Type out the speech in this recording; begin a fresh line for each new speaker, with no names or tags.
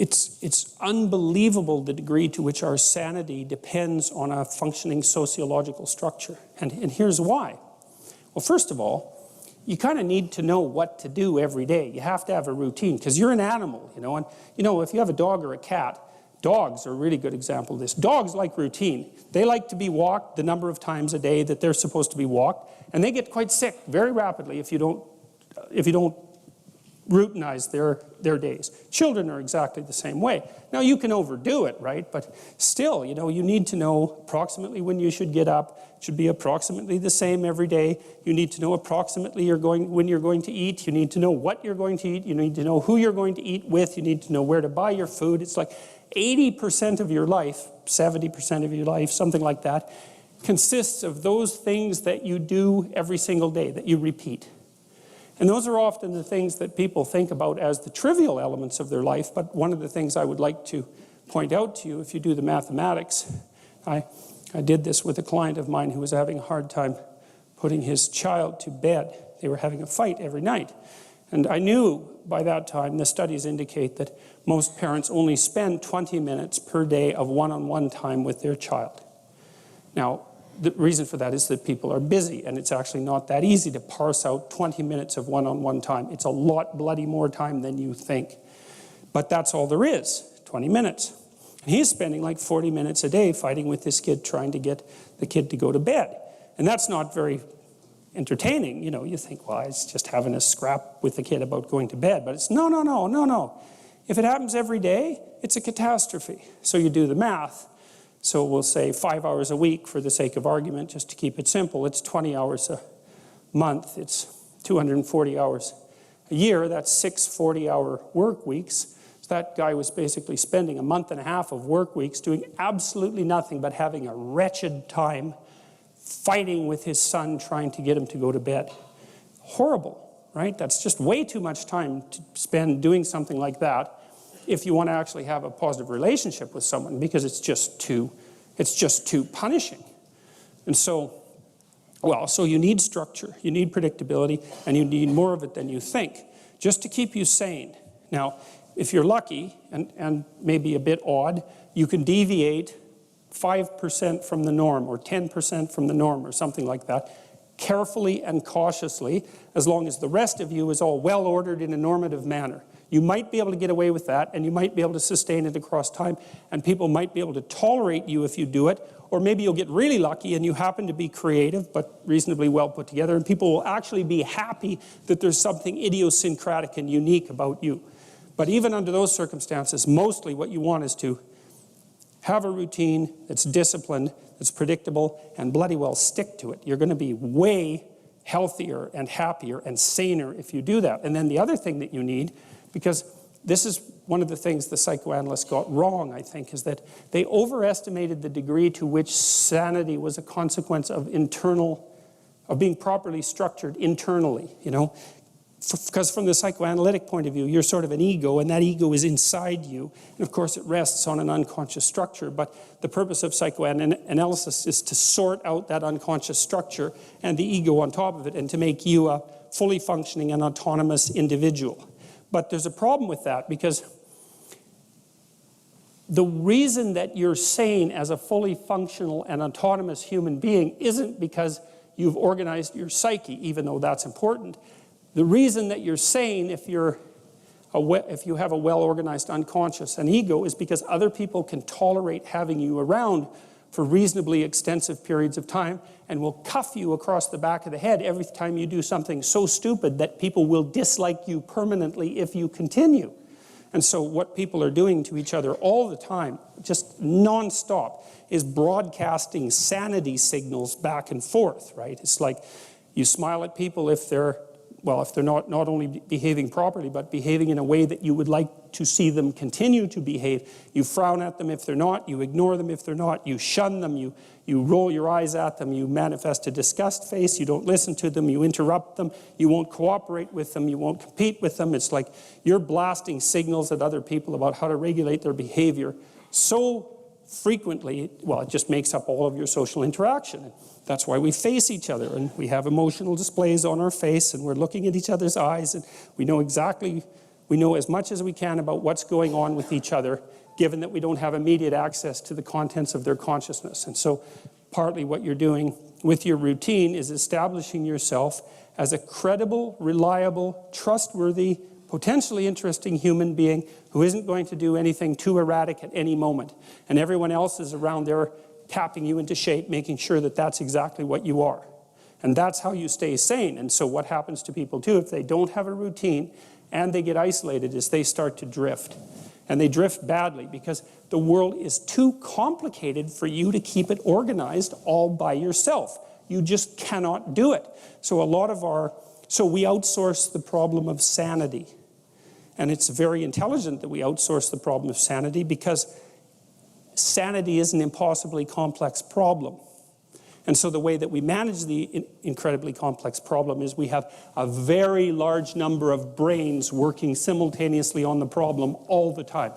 It's unbelievable the degree to which our sanity depends on a functioning sociological structure. And here's why. Well, first of all, you kind of need to know what to do every day. You have to have a routine, because you're an animal, you know. And, you know, if you have a dog or a cat, dogs are a really good example of this. Dogs like routine. They like to be walked the number of times a day that they're supposed to be walked, and they get quite sick very rapidly if you don't routinize their days. Children are exactly the same way. Now, you can overdo it, right? But still, you know, you need to know approximately when you should get up. It should be approximately the same every day. You need to know approximately when you're going to eat. You need to know what you're going to eat. You need to know who you're going to eat with. You need to know where to buy your food. It's like 80% of your life, 70% of your life, something like that, consists of those things that you do every single day, that you repeat. And those are often the things that people think about as the trivial elements of their life, but one of the things I would like to point out to you, if you do the mathematics, I did this with a client of mine who was having a hard time putting his child to bed. They were having a fight every night. And I knew by that time, the studies indicate that most parents only spend 20 minutes per day of one-on-one time with their child. Now, the reason for that is that people are busy, and it's actually not that easy to parse out 20 minutes of one-on-one time. It's a lot bloody more time than you think. But that's all there is, 20 minutes. And he's spending like 40 minutes a day fighting with this kid, trying to get the kid to go to bed. And that's not very entertaining. You know, you think, well, it's just having a scrap with the kid about going to bed. But it's no. If it happens every day, it's a catastrophe. So you do the math. So we'll say 5 hours a week for the sake of argument, just to keep it simple. It's 20 hours a month. It's 240 hours a year. That's 6 40-hour work weeks. So that guy was basically spending a month and a half of work weeks doing absolutely nothing but having a wretched time fighting with his son, trying to get him to go to bed. Horrible, right? That's just way too much time to spend doing something like that if you want to actually have a positive relationship with someone, because it's just too punishing. And so, well, so you need structure, you need predictability, and you need more of it than you think, just to keep you sane. Now, if you're lucky, and maybe a bit odd, you can deviate 5% from the norm, or 10% from the norm, or something like that, carefully and cautiously, as long as the rest of you is all well ordered in a normative manner. You might be able to get away with that, and you might be able to sustain it across time, and people might be able to tolerate you if you do it, or maybe you'll get really lucky and you happen to be creative but reasonably well put together, and people will actually be happy that there's something idiosyncratic and unique about you. But even under those circumstances, mostly what you want is to have a routine that's disciplined, that's predictable, and bloody well stick to it. You're going to be way healthier and happier and saner if you do that. And then the other thing that you need, because this is one of the things the psychoanalysts got wrong, I think, is that they overestimated the degree to which sanity was a consequence of being properly structured internally, you know. Because from the psychoanalytic point of view, you're sort of an ego, and that ego is inside you. And of course, it rests on an unconscious structure. But the purpose of psychoanalysis is to sort out that unconscious structure and the ego on top of it, and to make you a fully functioning and autonomous individual. But there's a problem with that, because the reason that you're sane as a fully functional and autonomous human being isn't because you've organized your psyche, even though that's important. The reason that you're sane, if you have a well-organized unconscious and ego, is because other people can tolerate having you around for reasonably extensive periods of time, and will cuff you across the back of the head every time you do something so stupid that people will dislike you permanently if you continue. And so what people are doing to each other all the time, just non-stop, is broadcasting sanity signals back and forth, right? It's like you smile at people if they're not only behaving properly, but behaving in a way that you would like to see them continue to behave. You frown at them if they're not, you ignore them if they're not, you shun them, you roll your eyes at them, you manifest a disgust face, you don't listen to them, you interrupt them, you won't cooperate with them, you won't compete with them. It's like you're blasting signals at other people about how to regulate their behavior so frequently, well, it just makes up all of your social interaction. That's why we face each other, and we have emotional displays on our face, and we're looking at each other's eyes, and we know exactly We know as much as we can about what's going on with each other, given that we don't have immediate access to the contents of their consciousness. And so partly what you're doing with your routine is establishing yourself as a credible, reliable, trustworthy, potentially interesting human being who isn't going to do anything too erratic at any moment. And everyone else is around there tapping you into shape, making sure that that's exactly what you are. And that's how you stay sane. And so what happens to people too, if they don't have a routine and they get isolated, is they start to drift. And they drift badly because the world is too complicated for you to keep it organized all by yourself. You just cannot do it. So we outsource the problem of sanity. And it's very intelligent that we outsource the problem of sanity, because sanity is an impossibly complex problem. And so the way that we manage the incredibly complex problem is we have a very large number of brains working simultaneously on the problem all the time.